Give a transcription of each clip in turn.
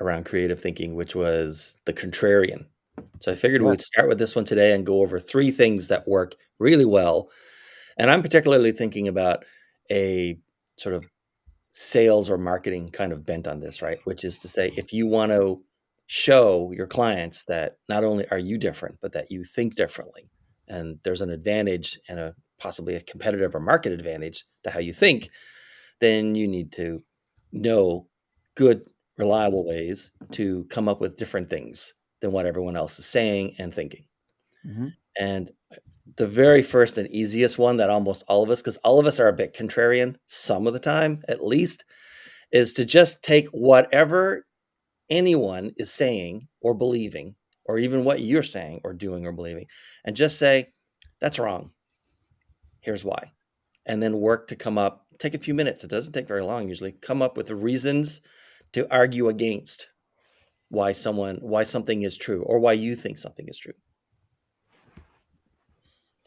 around creative thinking, which was the contrarian. So I figured Yeah. we'd start with this one today and go over 3 things that work really well. And I'm particularly thinking about a sort of sales or marketing kind of bent on this, right? Which is to say, if you want to show your clients that not only are you different, but that you think differently, and there's an advantage and possibly a competitive or market advantage to how you think, then you need to know good, reliable ways to come up with different things than what everyone else is saying and thinking. Mm-hmm. And the very first and easiest one that almost all of us, because all of us are a bit contrarian some of the time at least, is to just take whatever anyone is saying or believing, or even what you're saying or doing or believing, and just say, that's wrong. Here's why. And then work to take a few minutes. It doesn't take very long usually. Come up with the reasons to argue against why something is true or why you think something is true.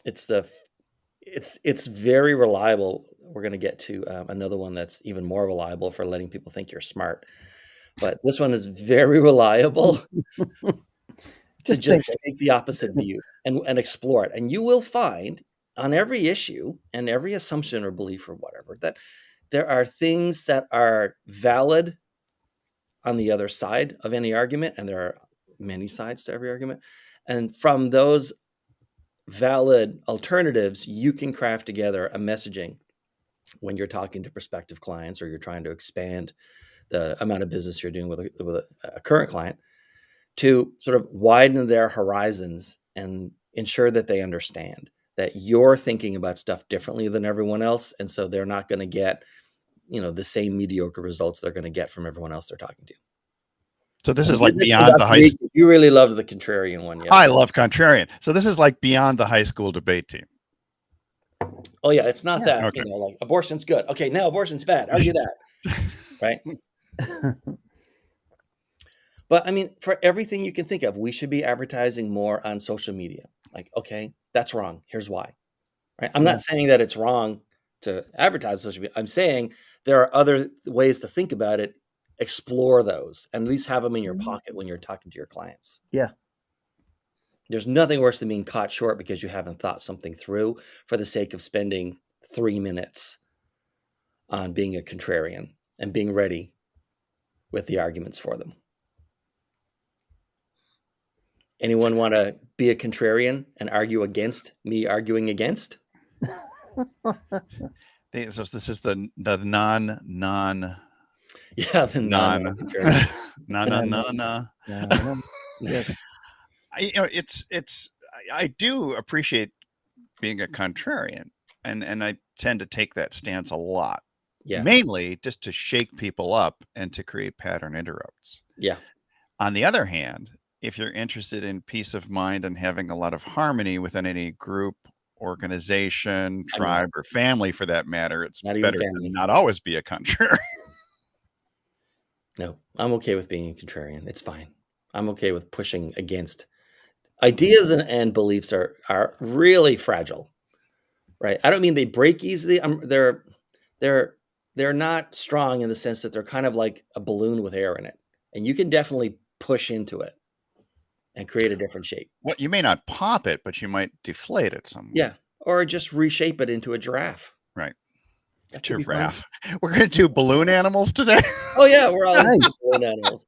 It's very reliable. We're going to get to another one that's even more reliable for letting people think you're smart. But this one is very reliable to just think. take the opposite view and explore it. And you will find on every issue and every assumption or belief or whatever that there are things that are valid on the other side of any argument, and there are many sides to every argument. And from those valid alternatives, you can craft together a messaging when you're talking to prospective clients or you're trying to expand the amount of business you're doing with a current client to sort of widen their horizons and ensure that they understand that you're thinking about stuff differently than everyone else. And so they're not going to get, the same mediocre results they're going to get from everyone else they're talking to. So this And is like this beyond the high school. You really loved the contrarian one, yeah? I love contrarian. So this is like beyond the high school debate team. Oh yeah, it's not that, Okay. like abortion's good. Okay, now abortion's bad. Argue that. Right? But I mean, for everything you can think of, we should be advertising more on social media. Like, okay, that's wrong. Here's why. Right? I'm not saying that it's wrong to advertise social media. I'm saying there are other ways to think about it. Explore those and at least have them in your pocket when you're talking to your clients. Yeah. There's nothing worse than being caught short because you haven't thought something through for the sake of spending 3 minutes on being a contrarian and being ready with the arguments for them. Anyone want to be a contrarian and argue against me arguing against? So this is the non. Yeah, the non-contrarian. Yes. I do appreciate being a contrarian, and I tend to take that stance a lot. Yeah. Mainly just to shake people up and to create pattern interrupts. Yeah. On the other hand, if you're interested in peace of mind and having a lot of harmony within any group, organization, tribe, or family for that matter, it's better to not always be a contrarian. No, I'm okay with being a contrarian. It's fine. I'm okay with pushing against. Ideas and beliefs are really fragile, right? I don't mean they break easily. They're not strong in the sense that they're kind of like a balloon with air in it, and you can definitely push into it and create a different shape. Well, you may not pop it, but you might deflate it somewhere. Yeah, or just reshape it into a giraffe. Right. A giraffe. We're going to do balloon animals today. Oh yeah, we're all into balloon animals.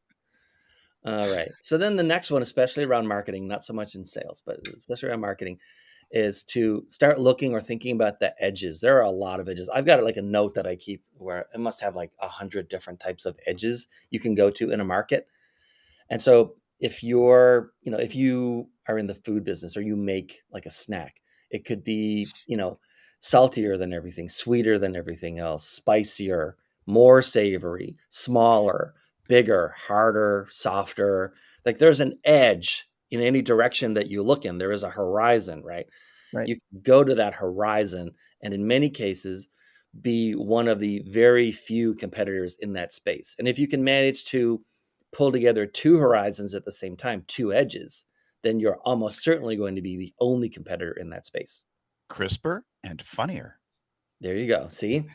All right. So then the next one, especially around marketing, not so much in sales, but especially around marketing, is to start looking or thinking about the edges. There are a lot of edges. I've got like a note that I keep where it must have like 100 different types of edges you can go to in a market. And so if you're, if you are in the food business or you make like a snack, it could be, saltier than everything, sweeter than everything else, spicier, more savory, smaller, bigger, harder, softer. Like there's an edge in any direction that you look in. There is a horizon, right? Right. You can go to that horizon and in many cases be one of the very few competitors in that space. And if you can manage to pull together 2 horizons at the same time, 2 edges, then you're almost certainly going to be the only competitor in that space. Crisper and funnier. There you go. See?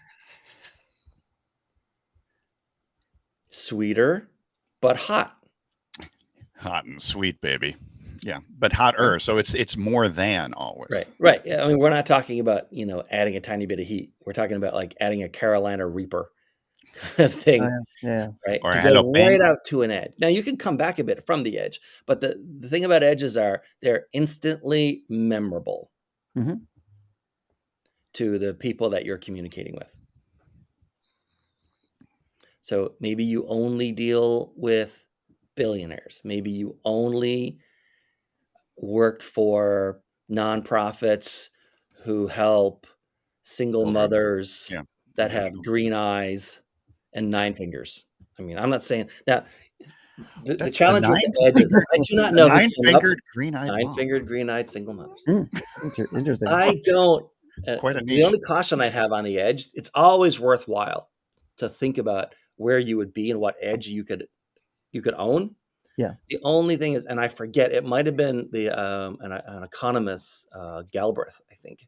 Sweeter, but hot. Hot and sweet, baby. Yeah, but hotter. So it's more than always. Right. I mean, we're not talking about, adding a tiny bit of heat. We're talking about like adding a Carolina Reaper kind of thing, right? Or To a go right jalapeno. out to an edge. Now you can come back a bit from the edge, but the thing about edges are they're instantly memorable to the people that you're communicating with. So maybe you only deal with billionaires. Maybe you only worked for nonprofits who help single mothers that have green eyes and 9 fingers. I mean, I'm not saying now the challenge with the edge is I do not know who came up with green-eyed mom. 9-fingered, green-eyed single mothers. Interesting. I don't. Quite a The niche. only caution I have on the edge, it's always worthwhile to think about where you would be and what edge you could own. Yeah. The only thing is, and I forget, it might have been the an economist, Galbraith, I think.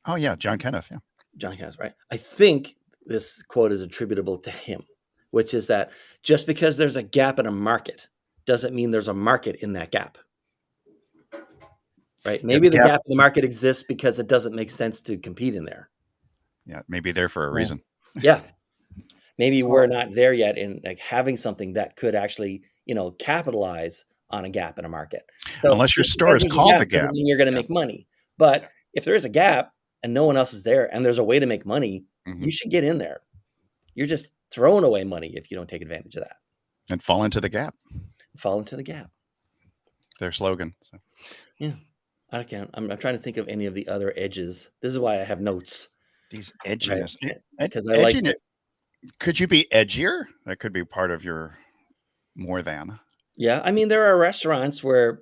Oh yeah, John Kenneth. Yeah, John Kenneth, right? I think this quote is attributable to him, which is that just because there's a gap in a market doesn't mean there's a market in that gap. Right? Maybe the gap in the market exists because it doesn't make sense to compete in there. Yeah, maybe there for a reason. Yeah. Maybe we're not there yet in like having something that could actually, capitalize on a gap in a market. So unless your store is called the gap, doesn't mean you're going to make money. But if there is a gap and no one else is there and there's a way to make money, you should get in there. You're just throwing away money if you don't take advantage of that. And fall into the gap. Fall into the gap. Their slogan. So. Yeah. I can't. I'm trying to think of any of the other edges. This is why I have notes. These edginess. Because I like it. Could you be edgier? That could be part of your more than. Yeah. I mean, there are restaurants where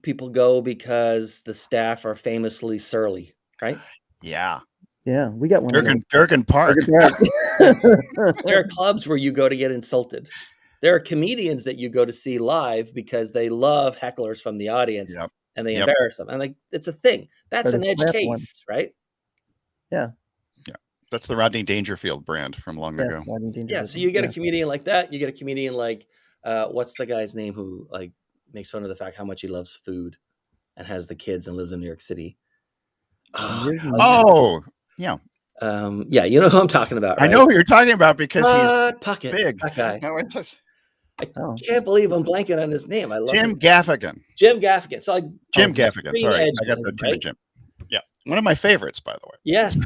people go because the staff are famously surly, right? Yeah. Yeah. We got one. Durgan Park. There are clubs where you go to get insulted. There are comedians that you go to see live because they love hecklers from the audience and they embarrass them. And like, it's a thing. That's an edge case, right? Yeah. Yeah. That's the Rodney Dangerfield brand from long ago. Yeah. So you get a comedian like that. You get a comedian like, what's the guy's name who like makes fun of the fact how much he loves food and has the kids and lives in New York City? Oh, yeah. Yeah, you know who I'm talking about, right? I know who you're talking about because he's big. That guy. No, I can't believe I'm blanking on his name. I love Jim Gaffigan. Jim Gaffigan. So like Jim Gaffigan. Sorry, I got the right? Jim. Yeah, one of my favorites, by the way. Yes.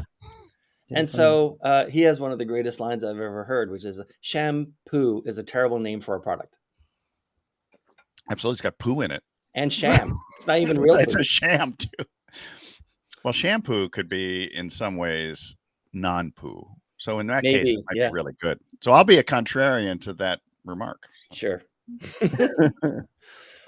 And so he has one of the greatest lines I've ever heard, which is shampoo is a terrible name for a product. Absolutely. It's got poo in it. And sham. It's not even real. It's a sham, too. Well, shampoo could be, in some ways, non-poo. So in that case, it might be really good. So I'll be a contrarian to that remark. Sure.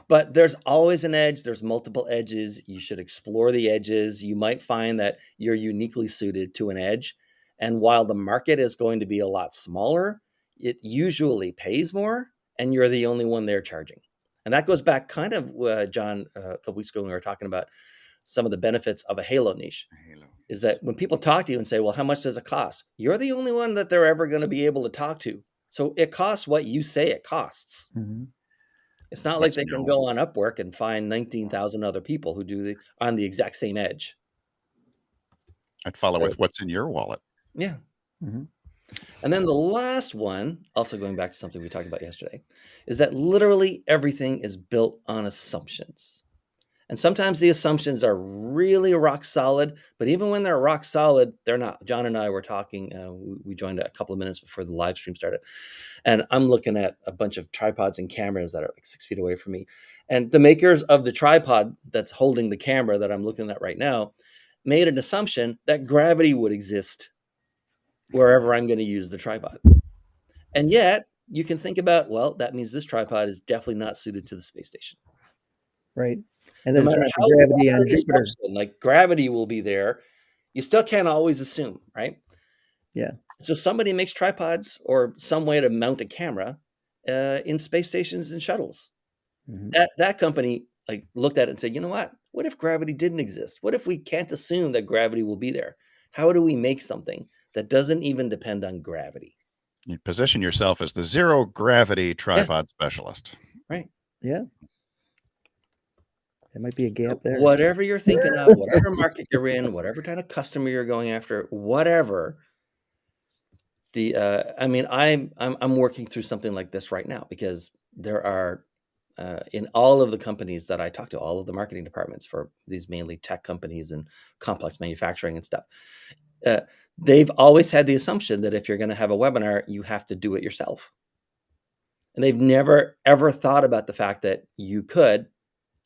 But there's always an edge. There's multiple edges. You should explore the edges. You might find that you're uniquely suited to an edge. And while the market is going to be a lot smaller, it usually pays more, and you're the only one there charging. And that goes back kind of, John, a couple weeks ago when we were talking about some of the benefits of a halo niche. Is that when people talk to you and say, well, how much does it cost? You're the only one that they're ever going to be able to talk to. So it costs what you say it costs. Mm-hmm. It's not like they can go on Upwork and find 19,000 other people who do on the exact same edge. I'd follow with what's in your wallet. Yeah. Mm-hmm. And then the last one, also going back to something we talked about yesterday, is that literally everything is built on assumptions. And sometimes the assumptions are really rock solid, but even when they're rock solid, they're not. John and I were talking, we joined a couple of minutes before the live stream started. And I'm looking at a bunch of tripods and cameras that are like 6 feet away from me. And the makers of the tripod that's holding the camera that I'm looking at right now made an assumption that gravity would exist wherever I'm going to use the tripod. And yet you can think about, well, that means this tripod is definitely not suited to the space station. Right. And then gravity on Jupiter. Like gravity will be there. You still can't always assume, right? Yeah. So somebody makes tripods or some way to mount a camera in space stations and shuttles. Mm-hmm. That company like looked at it and said, you know what? What if gravity didn't exist? What if we can't assume that gravity will be there? How do we make something that doesn't even depend on gravity? You position yourself as the zero gravity tripod specialist. Right. Yeah. There might be a gap there. Whatever you're thinking of, whatever market you're in, whatever kind of customer you're going after, whatever. I mean, I'm working through something like this right now because there are in all of the companies that I talk to, all of the marketing departments for these mainly tech companies and complex manufacturing and stuff. They've always had the assumption that if you're going to have a webinar, you have to do it yourself. And they've never, ever thought about the fact that you could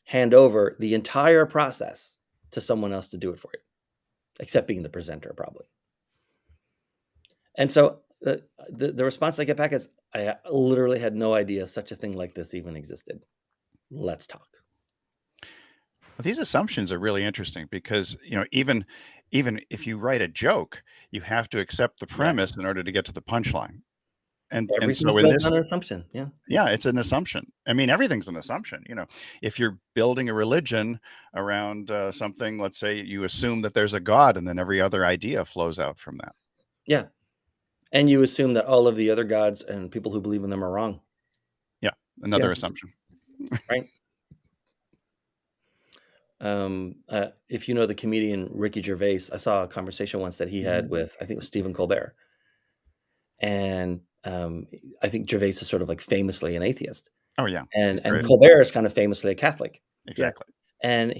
hand over the entire process to someone else to do it for you, except being the presenter, probably. And so the response I get back is, I literally had no idea such a thing like this even existed. Let's talk. Well, these assumptions are really interesting because, even if you write a joke, you have to accept the premise in order to get to the punchline. And so in this, an assumption. Yeah, it's an assumption. I mean, everything's an assumption. If you're building a religion around something, let's say you assume that there's a God, and then every other idea flows out from that. Yeah. And you assume that all of the other gods and people who believe in them are wrong. Yeah, another assumption. Right. If you know the comedian Ricky Gervais, I saw a conversation once that he had with, I think it was Stephen Colbert. And I think Gervais is sort of like famously an atheist. Oh, yeah. And Colbert is kind of famously a Catholic. Exactly. And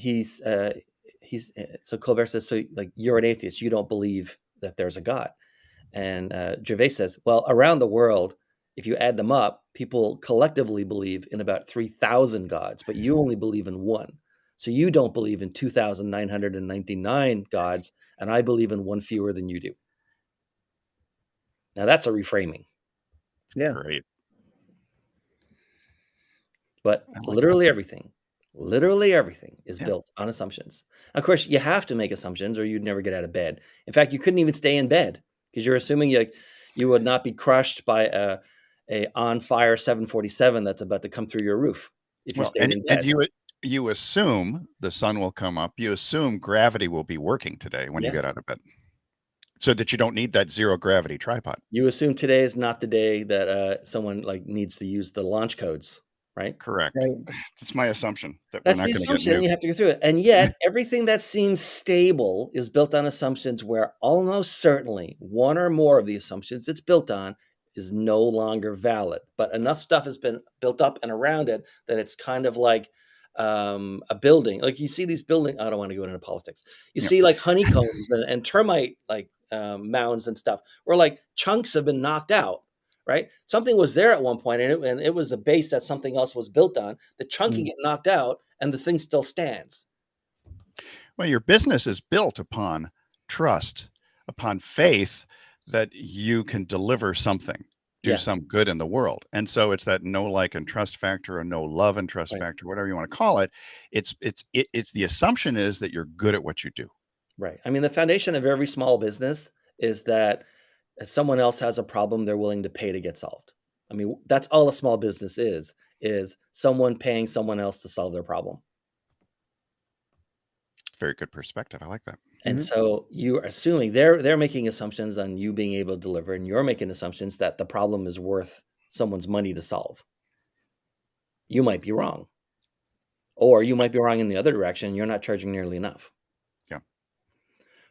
so Colbert says, so like, you're an atheist, you don't believe that there's a God. And Gervais says, well, around the world, if you add them up, people collectively believe in about 3,000 gods, but you only believe in one. So you don't believe in 2,999 gods, and I believe in one fewer than you do. Now that's a reframing. Yeah. Great. But literally everything is built on assumptions. Of course, you have to make assumptions or you'd never get out of bed. In fact, you couldn't even stay in bed because you're assuming you would not be crushed by a on fire 747 that's about to come through your roof if you stayed in bed. And you assume the sun will come up. You assume gravity will be working today when you get out of bed, so that you don't need that zero gravity tripod. You assume today is not the day that someone needs to use the launch codes, right? Correct. Right. That's my assumption. That's the assumption. You have to go through it. And yet everything that seems stable is built on assumptions where almost certainly one or more of the assumptions it's built on is no longer valid. But enough stuff has been built up and around it that it's kind of like a building. Like you see these buildings, I don't want to go into politics. You see like honeycombs and termite mounds and stuff where like chunks have been knocked out. Right? Something was there at one point and it was a base that something else was built on. The chunking get knocked out and the thing still stands. Well, your business is built upon trust, upon faith that you can deliver something, do some good in the world. And so it's that know, like, and trust factor, or know, love, and trust factor, whatever you want to call it. It's the assumption is that you're good at what you do. Right. I mean, the foundation of every small business is that if someone else has a problem, they're willing to pay to get solved. I mean, that's all a small business is someone paying someone else to solve their problem. Very good perspective. I like that. And so you're assuming they're making assumptions on you being able to deliver, and you're making assumptions that the problem is worth someone's money to solve. You might be wrong. Or you might be wrong in the other direction. You're not charging nearly enough. Yeah.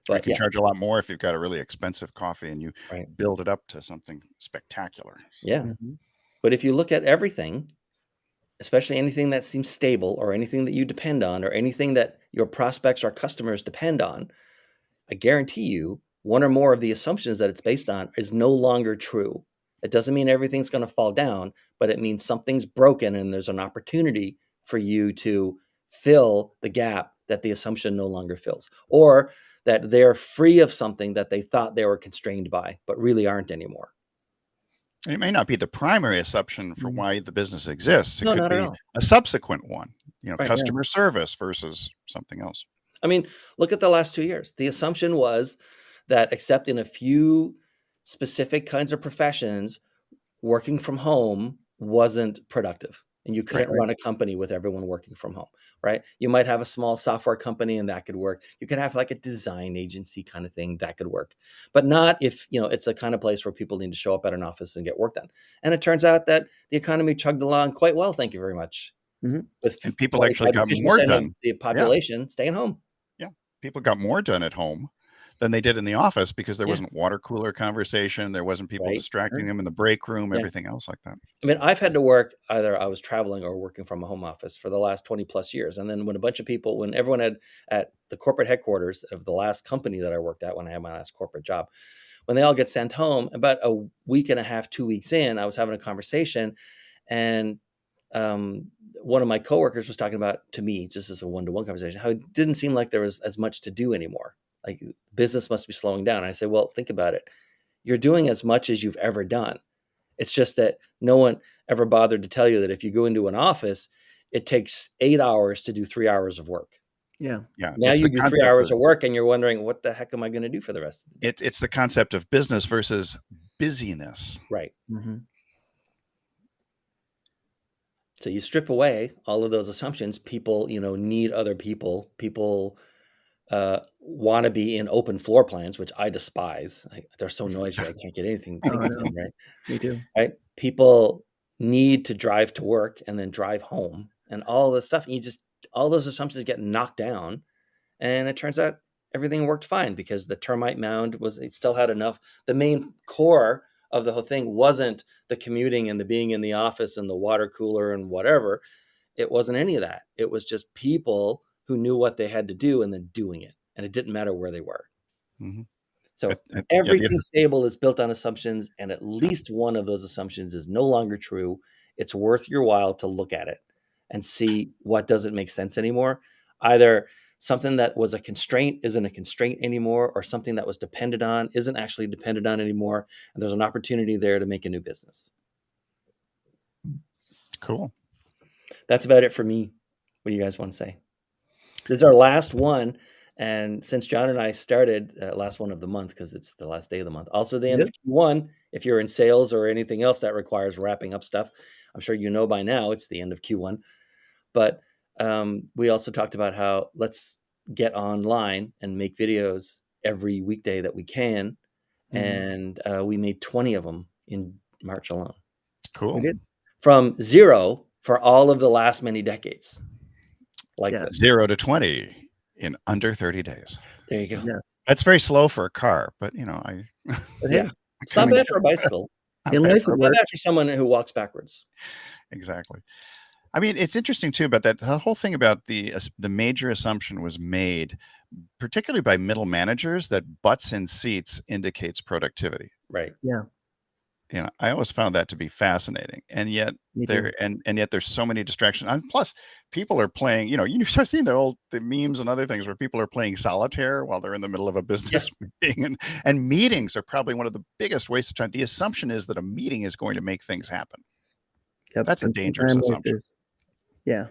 But you can charge a lot more if you've got a really expensive coffee and you build it up to something spectacular. Yeah. But if you look at everything, especially anything that seems stable or anything that you depend on or anything that your prospects or customers depend on, I guarantee you one or more of the assumptions that it's based on is no longer true. It doesn't mean everything's going to fall down, but it means something's broken and there's an opportunity for you to fill the gap that the assumption no longer fills, or that they're free of something that they thought they were constrained by, but really aren't anymore. It may not be the primary assumption for why the business exists. It No, could not be at all. a subsequent one, customer service versus something else. I mean, look at the last 2 years. The assumption was that except in a few specific kinds of professions, working from home wasn't productive. And you couldn't run a company with everyone working from home, right? You might have a small software company and that could work. You could have like a design agency kind of thing that could work, but not if, it's a kind of place where people need to show up at an office and get work done. And it turns out that the economy chugged along quite well. Thank you very much. Mm-hmm. With people actually got more done. Of the population staying home. Yeah. People got more done at home than they did in the office because there wasn't water cooler conversation. There wasn't people distracting them in the break room, everything else like that. I mean, I've had to work, either I was traveling or working from a home office for the last 20 plus years. And then when everyone had at the corporate headquarters of the last company that I worked at, when I had my last corporate job, when they all get sent home, about a week and a half, 2 weeks in, I was having a conversation, and one of my coworkers was talking about, to me, just as a one-to-one conversation, how it didn't seem like there was as much to do anymore. Like business must be slowing down. And I said, well, think about it. You're doing as much as you've ever done. It's just that no one ever bothered to tell you that if you go into an office, it takes 8 hours to do 3 hours of work. Yeah. Now you do 3 hours of work and you're wondering, what the heck am I going to do for the rest of the day? It's the concept of business versus busyness. Right. Mm-hmm. So you strip away all of those assumptions. People, need other people. People want to be in open floor plans, which I despise. They're so noisy, I can't get anything done, right? Me too. Right? People need to drive to work and then drive home, and all this stuff. And all those assumptions get knocked down, and it turns out everything worked fine because the termite mound it still had enough. The main core of the whole thing wasn't the commuting and the being in the office and the water cooler and whatever. It wasn't any of that. It was just people who knew what they had to do and then doing it. And it didn't matter where they were. Mm-hmm. So everything stable is built on assumptions, and at least one of those assumptions is no longer true. It's worth your while to look at it and see what doesn't make sense anymore. Either something that was a constraint isn't a constraint anymore, or something that was dependent on isn't actually dependent on anymore. And there's an opportunity there to make a new business. Cool. That's about it for me. What do you guys want to say? This is our last one. And since John and I started, last one of the month, because it's the last day of the month, also the end of Q1, if you're in sales or anything else that requires wrapping up stuff, I'm sure you know by now it's the end of Q1. But we also talked about how let's get online and make videos every weekday that we can. Mm-hmm. And we made 20 of them in March alone. Cool. We did. From 0 for all of the last many decades. Like 0 to 20 in under 30 days. There you go. Yeah. That's very slow for a car, but it's not bad for a bicycle. In life, it's not bad for someone who walks backwards. Exactly. I mean, it's interesting too about that. The whole thing about the major assumption was made, particularly by middle managers, that butts in seats indicates productivity. Right. Yeah. I always found that to be fascinating, and yet yet there's so many distractions. And plus, people are playing. You start seeing the memes and other things where people are playing solitaire while they're in the middle of a business meeting, and meetings are probably one of the biggest wastes of time. The assumption is that a meeting is going to make things happen. Yep. That's a dangerous assumption. Yeah.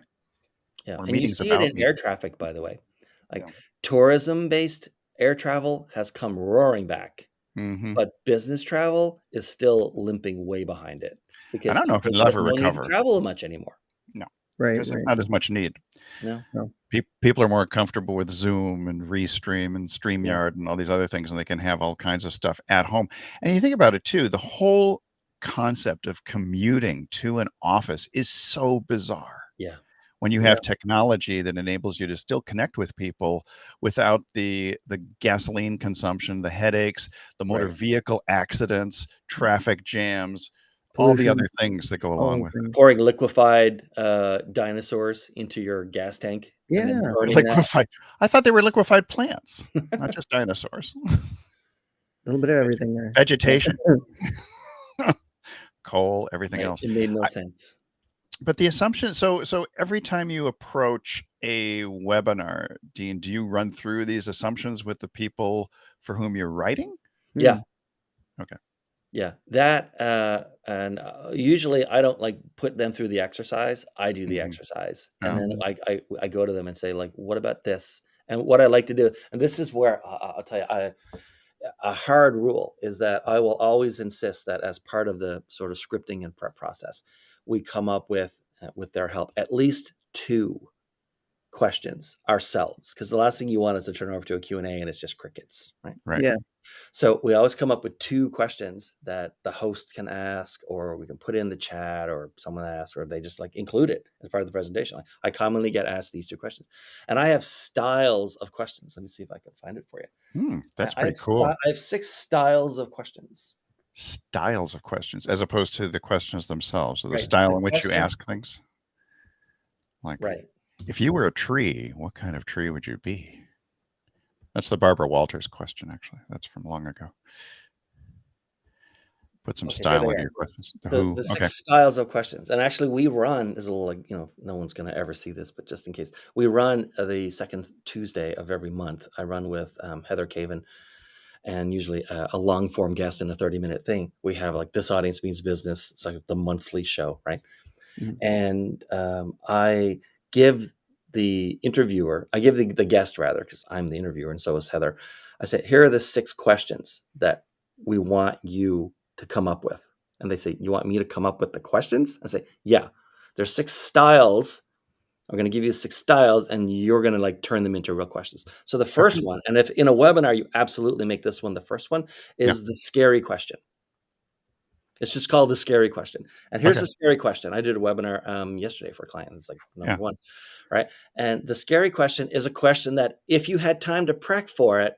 And you see it in air traffic, by the way. Tourism-based air travel has come roaring back. Mm-hmm. But business travel is still limping way behind it, because I don't know if it'll ever recover. Need to travel much anymore. No, right. There's not as much need. No. People are more comfortable with Zoom and Restream and StreamYard and all these other things, and they can have all kinds of stuff at home. And you think about it too, the whole concept of commuting to an office is so bizarre. Yeah. When you have technology that enables you to still connect with people without the gasoline consumption, the headaches, the motor vehicle accidents, traffic jams, pollution, all the other things that go along with it. Pouring liquefied dinosaurs into your gas tank. Yeah. Liquefied. I thought they were liquefied plants, not just dinosaurs. A little bit of everything there. Vegetation. Coal, everything else. It made no sense. But the assumption, so every time you approach a webinar, Dean, do you run through these assumptions with the people for whom you're writing? Yeah. Okay. Yeah, that and usually I don't put them through the exercise. I do the exercise, and then I go to them and say, what about this? And what I like to do, and this is where I'll tell you, a hard rule is that I will always insist that as part of the sort of scripting and prep process, we come up with with their help, at least 2 questions ourselves, because the last thing you want is to turn over to a Q&A and it's just crickets, right? Right. Yeah. So we always come up with 2 questions that the host can ask, or we can put in the chat, or someone asks, or they just like include it as part of the presentation. I commonly get asked these 2 questions, and I have styles of questions. Let me see if I can find it for you. That's pretty cool. I have 6 styles of questions. Styles of questions, as opposed to the questions themselves, or the Right. style The in which you questions. ask things. Like, Right. if you were a tree, what kind of tree would you be? That's the Barbara Walters question, actually. That's from long ago. Put some style into your questions. The 6 styles of questions. And actually, we run, is a little like, no one's going to ever see this, but just in case, we run the second Tuesday of every month. I run with Heather Caven, and usually a long form guest in a 30-minute thing. We have like This Audience Means Business. It's like the monthly show, right? Mm-hmm. And I give the interviewer, I give the guest rather, because I'm the interviewer and so is Heather. I say, here are the 6 questions that we want you to come up with. And they say, you want me to come up with the questions? I say, yeah, there's 6 styles. I'm going to give you 6 styles, and you're going to like turn them into real questions. So the first one, and if in a webinar, you absolutely make this one the first one, is the scary question. It's just called the scary question. And here's the scary question. I did a webinar yesterday for a client. It's like number 1, right? And the scary question is a question that if you had time to prep for it,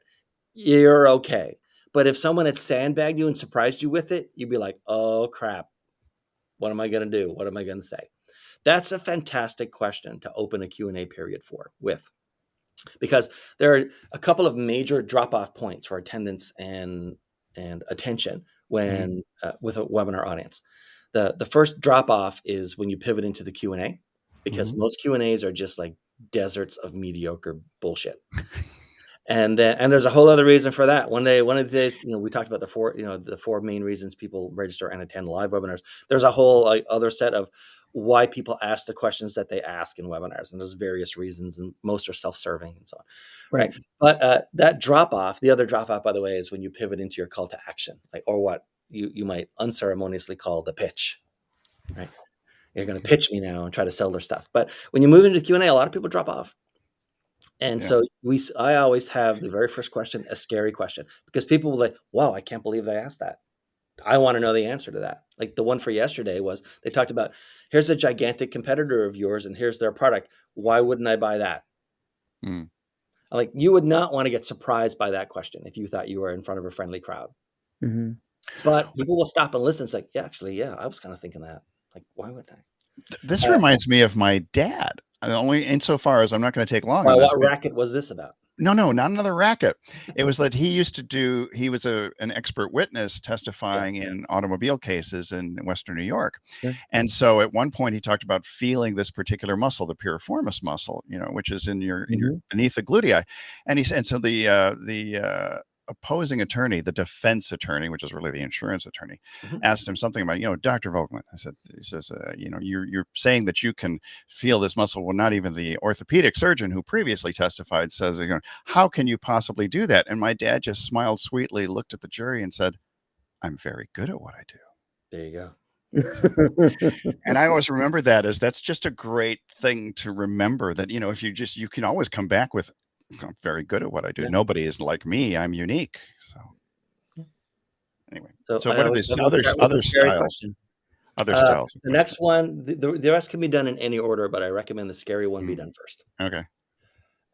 you're okay. But if someone had sandbagged you and surprised you with it, you'd be like, oh crap, what am I going to do? What am I going to say? That's a fantastic question to open a Q&A period with, because there are a couple of major drop-off points for attendance and attention when with a webinar audience. The first drop-off is when you pivot into the Q&A, because most Q&As are just like deserts of mediocre bullshit. And there's a whole other reason for that. One of the days, we talked about the 4 main reasons people register and attend live webinars. There's a whole other set of why people ask the questions that they ask in webinars, and there's various reasons, and most are self-serving and so on. Right. But that drop off, the other drop off, by the way, is when you pivot into your call to action, or what you might unceremoniously call the pitch. Right. You're going to pitch me now and try to sell their stuff. But when you move into Q&A, a lot of people drop off. And so I always have the very first question, a scary question, because people will like, wow, I can't believe they asked that. I want to know the answer to that. Like the one for yesterday was, they talked about, here's a gigantic competitor of yours and here's their product. Why wouldn't I buy that? Like, you would not want to get surprised by that question if you thought you were in front of a friendly crowd. Mm-hmm. But people will stop and listen. It's like, yeah, I was kind of thinking that. Like, why would I? This reminds me of my dad. Only insofar as I'm not going to take long on this. What racket was this about? No, not another racket. It was that he was an expert witness testifying in automobile cases in Western New York. And so at one point he talked about feeling this particular muscle, the piriformis muscle, which is in your beneath the gluteus. And so the opposing attorney, the defense attorney, which is really the insurance attorney, asked him something about, Dr. Vogelman. He says, you're saying that you can feel this muscle. Well, not even the orthopedic surgeon who previously testified says, how can you possibly do that? And my dad just smiled sweetly, looked at the jury and said, I'm very good at what I do. There you go. And I always remember that as that's just a great thing to remember, that, if you can always come back with, I'm very good at what I do. Nobody is like me. I'm unique. So anyway, so what are these other styles? Other styles. The next one, the rest can be done in any order, but I recommend the scary one be done first. Okay.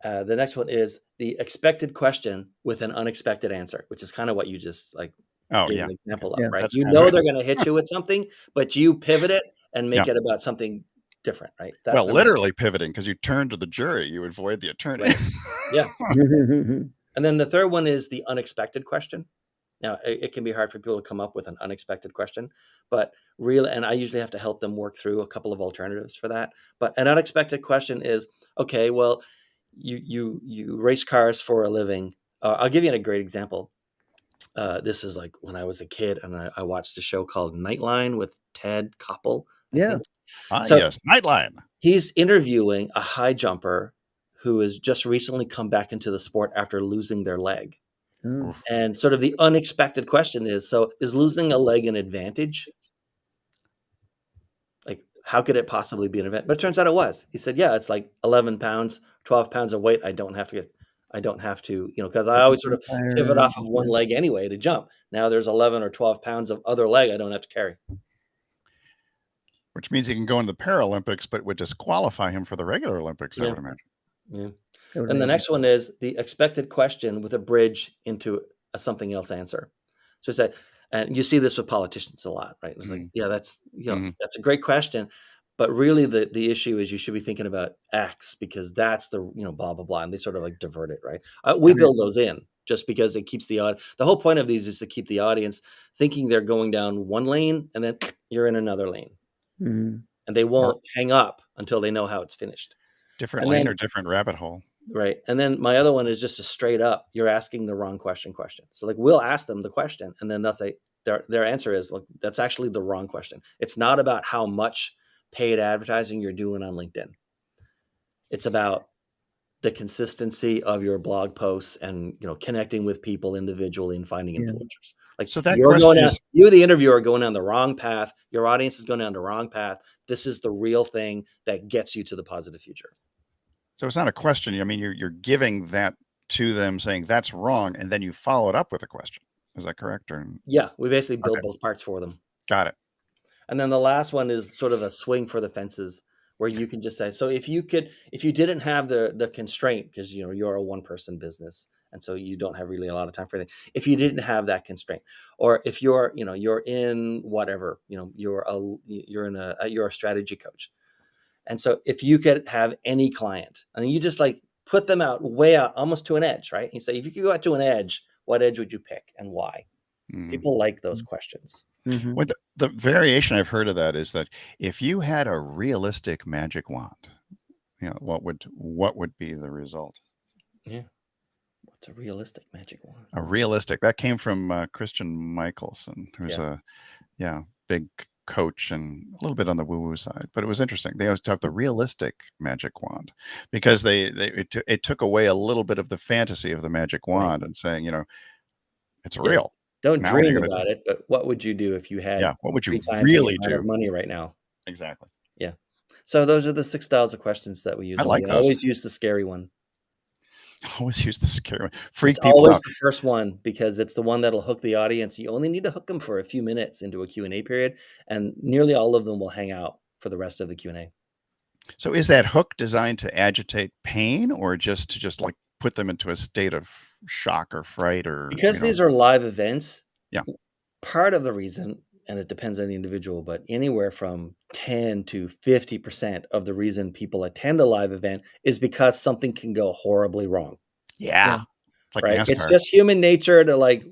The next one is the expected question with an unexpected answer, which is kind of what you just gave an example of, right? They're going to hit you with something, but you pivot it and make it about something different, right? That's literally pivoting, because you turn to the jury, you avoid the attorney. Right. Yeah. And then the third one is the unexpected question. Now, it can be hard for people to come up with an unexpected question, but and I usually have to help them work through a couple of alternatives for that. But an unexpected question is, okay, well, you race cars for a living. I'll give you a great example. This is like when I was a kid and I watched a show called Nightline with Ted Koppel. Yeah. Yes, Nightline. He's interviewing a high jumper who has just recently come back into the sport after losing their leg. And sort of the unexpected question is losing a leg an advantage? Like, how could it possibly be an event? But it turns out it was. He said, yeah, it's like 11 pounds, 12 pounds of weight. I don't have to, because I always sort of pivot off of one leg anyway to jump. Now there's 11 or 12 pounds of other leg I don't have to carry. Which means he can go into the Paralympics, but would disqualify him for the regular Olympics, I would imagine. Yeah. And the next one is the expected question with a bridge into a something else answer. So it's that, and you see this with politicians a lot, right? It's like, yeah, that's that's a great question, but really the issue is you should be thinking about X because that's the blah blah blah, and they sort of like divert it, right? We build those in just because it keeps the whole point of these is to keep the audience thinking they're going down one lane and then you're in another lane, and they won't hang up until they know how it's finished. Different lane or different rabbit hole. Right. And then my other one is just a straight up, you're asking the wrong question. So like we'll ask them the question and then they'll say their answer is, look, that's actually the wrong question. It's not about how much paid advertising you're doing on LinkedIn. It's about the consistency of your blog posts and connecting with people individually and finding influencers. Like so that question is, you the interviewer are going down the wrong path. Your audience is going down the wrong path. This is the real thing that gets you to the positive future. So it's not a question. I mean, you're giving that to them saying that's wrong. And then you follow it up with a question. Is that correct? Or yeah, we basically build both parts for them. Got it. And then the last one is sort of a swing for the fences where you can just say, so if you didn't have the constraint, because you're a one person business. And so you don't have really a lot of time for anything. If you didn't have that constraint, or if you're in whatever, you're a strategy coach. And so if you could have any client and you just like put them way out almost to an edge, right? You say, if you could go out to an edge, what edge would you pick and why? People like those questions. Well, the variation I've heard of that is that if you had a realistic magic wand, what would be the result? Yeah. What's a realistic magic wand? A realistic, that came from Christian Michelson, who's a big coach and a little bit on the woo-woo side, but it was interesting. They always talk the realistic magic wand because it took away a little bit of the fantasy of the magic wand and saying, it's real. Don't dream about it, but what would you do if you had what would you 3 times really the amount do of money right now? Exactly. Yeah. So those are the 6 styles of questions that we use. I like those. Always use the scary one. Always use the scary one. Freak it's people always out. The first one because it's the one that'll hook the audience. You only need to hook them for a few minutes into a Q&A period, and nearly all of them will hang out for the rest of the Q&A. So is that hook designed to agitate pain or just to like put them into a state of shock or fright or because these are live events? Yeah. Part of the reason, and it depends on the individual, but anywhere from 10 to 50% of the reason people attend a live event is because something can go horribly wrong. Yeah. It's like right. NASCAR. It's just human nature to like,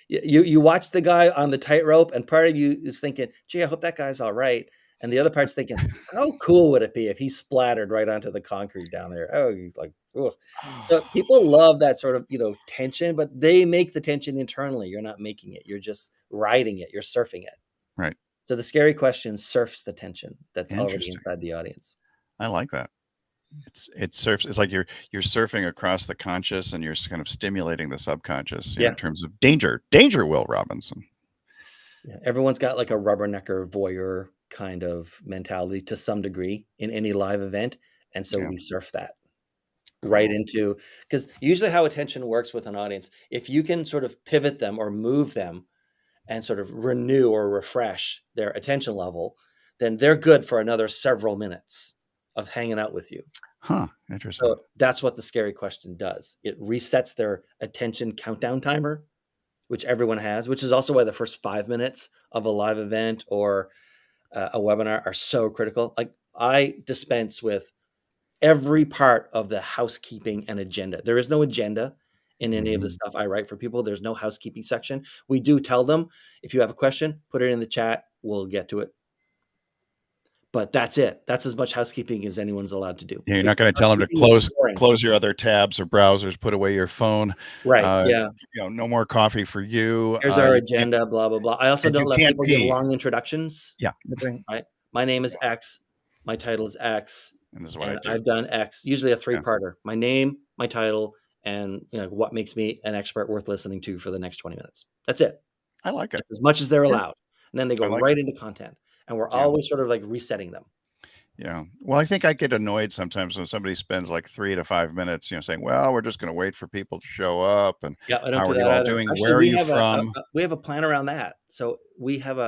you watch the guy on the tightrope and part of you is thinking, gee, I hope that guy's all right. And the other part's thinking, how cool would it be if he splattered right onto the concrete down there? Oh, he's like, ugh. So people love that sort of, tension, but they make the tension internally. You're not making it. You're just riding it. You're surfing it. Right. So the scary question surfs the tension that's already inside the audience. I like that. It surfs. It's like you're surfing across the conscious and you're kind of stimulating the subconscious in terms of danger, Will Robinson. Yeah. Everyone's got like a rubbernecker voyeur kind of mentality to some degree in any live event. And so we surf that right into, because usually how attention works with an audience, if you can sort of pivot them or move them and sort of renew or refresh their attention level, then they're good for another several minutes of hanging out with you. Huh. Interesting. So that's what the scary question does. It resets their attention countdown timer, which everyone has, which is also why the first 5 minutes of a live event or a webinar are so critical. Like I dispense with every part of the housekeeping and agenda. There is no agenda in any of the stuff I write for people. There's no housekeeping section. We do tell them, if you have a question, put it in the chat. We'll get to it. But that's it. That's as much housekeeping as anyone's allowed to do. Yeah, you're not going to tell them to close your other tabs or browsers, put away your phone. Right. No more coffee for you. Here's our agenda, blah, blah, blah. I also don't let people give long introductions. Yeah. Right. My name is X. My title is X. And this is what I do. I've done X, usually a 3-parter. My name, my title, and what makes me an expert worth listening to for the next 20 minutes. That's it. I like it. That's as much as they're allowed. And then they go right into content. and we're always sort of like resetting them. Yeah. Well, I think I get annoyed sometimes when somebody spends like 3 to 5 minutes, saying, well, we're just going to wait for people to show up. And I don't how do are that you all either. doing? Actually, Where are we you have from? we have a plan around that. So we have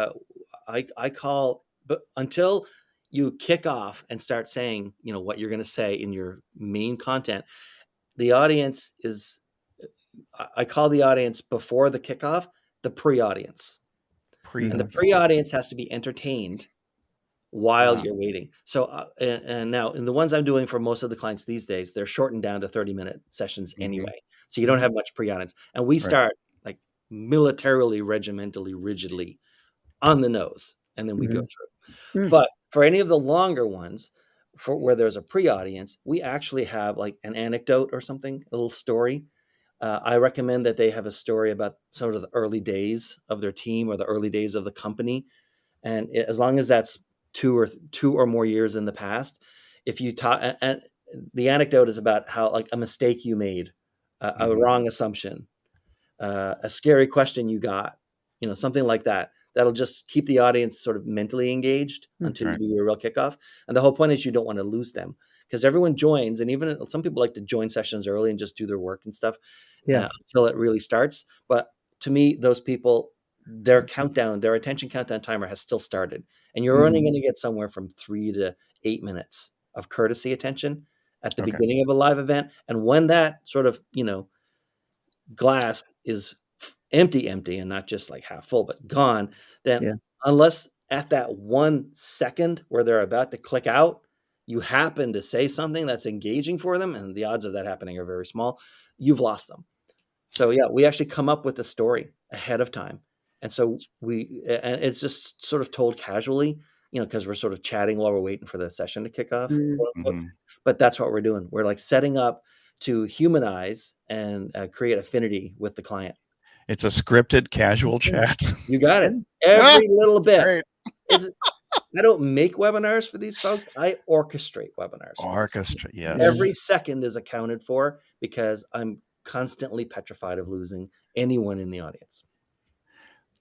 I call, but until you kick off and start saying, what you're going to say in your main content, the audience is, I call the audience before the kickoff, the pre-audience. And the pre-audience has to be entertained while you're waiting. So, and now in the ones I'm doing for most of the clients these days, they're shortened down to 30-minute sessions anyway. So you don't have much pre-audience. And we start like militarily, regimentally, rigidly on the nose, and then we go through. But for any of the longer ones, for where there's a pre-audience, we actually have like an anecdote or something, a little story. I recommend that they have a story about sort of the early days of their team or the early days of the company. And as long as that's two or more years in the past, if you talk, and the anecdote is about how like a mistake you made, a wrong assumption, a scary question you got, something like that. That'll just keep the audience sort of mentally engaged until you do your real kickoff. And the whole point is you don't want to lose them because everyone joins. And even some people like to join sessions early and just do their work and stuff until it really starts. But to me, those people, their attention countdown timer has still started. And you're only going to get somewhere from 3 to 8 minutes of courtesy attention at the beginning of a live event. And when that sort of, glass is empty and not just like half full but gone, then unless at that 1 second where they're about to click out you happen to say something that's engaging for them, and the odds of that happening are very small, you've lost them. So we actually come up with a story ahead of time, and so and it's just sort of told casually, because we're sort of chatting while we're waiting for the session to kick off, but that's what we're doing. We're like setting up to humanize and create affinity with the client. It's a scripted casual chat. You got it. Every little bit. I don't make webinars for these folks. I orchestrate webinars. Yes. Every second is accounted for because I'm constantly petrified of losing anyone in the audience.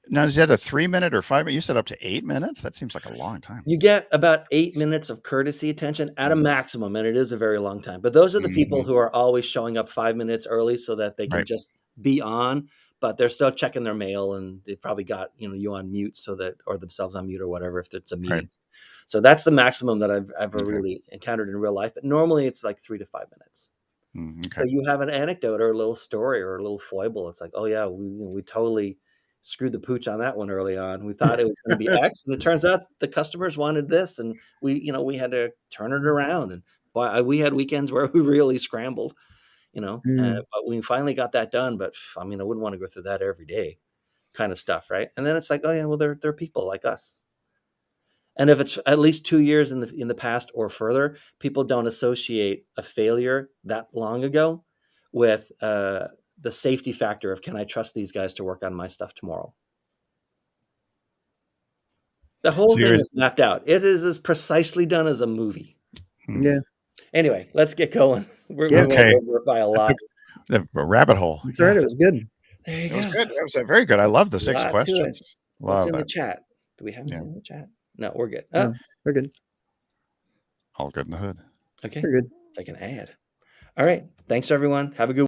Now, is that a 3 minute or 5 minute? You said up to 8 minutes? That seems like a long time. You get about 8 minutes of courtesy attention at a maximum, and it is a very long time. But those are the people who are always showing up 5 minutes early so that they can just be on, but they're still checking their mail, and they probably got you on mute or themselves on mute or whatever if it's a meeting. So that's the maximum that I've ever really encountered in real life. But normally it's like 3 to 5 minutes. So you have an anecdote or a little story or a little foible. It's like, oh yeah, we totally screwed the pooch on that one early on. We thought it was going to be X, and it turns out the customers wanted this, and we had to turn it around. And we had weekends where we really scrambled, but we finally got that done. But I wouldn't want to go through that every day, kind of stuff, right? And then it's like, oh yeah, well they're people like us. And if it's at least 2 years in the past or further, people don't associate a failure that long ago with the safety factor of, can I trust these guys to work on my stuff tomorrow? The whole thing is mapped out. It is as precisely done as a movie. Yeah. Anyway, let's get going. We're going over by a lot. The rabbit hole. It's all right. It was good. There you go. That was very good. I love the 6 questions. What's in the chat? Do we have anything in the chat? No, we're good. No, we're good. All good in the hood. Okay. We're good. It's like an ad. All right. Thanks, everyone. Have a good